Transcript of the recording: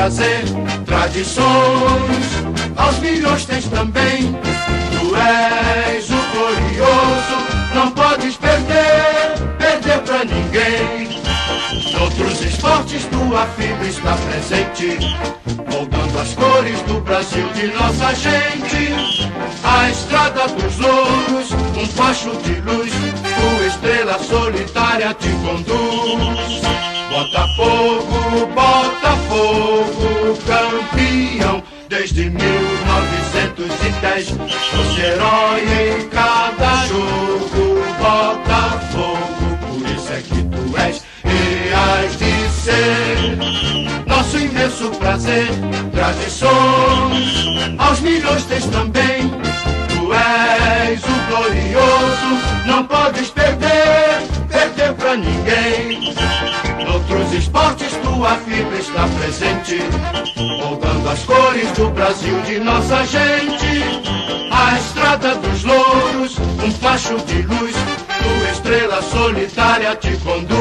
prazer, tradições, aos milhões tens também. Tu és o glorioso, não podes perder, perder pra ninguém. Noutros esportes tua fibra está presente, moldando as cores do Brasil de nossa gente. A estrada dos louros, um facho de luz, tua estrela solitária te conduz. Botafogo, Botafogo, campeão desde 1910. Fosse herói em cada jogo, Botafogo, por isso é que tu és e has de ser nosso imenso prazer. Tradições, aos milhões tens também. Tu és o glorioso, não podes perder, perder pra ninguém. Noutros esportes tua fibra está presente, moldando as cores do Brasil de nossa gente. A estrada dos louros, um facho de luz, tua estrela solitária te conduz.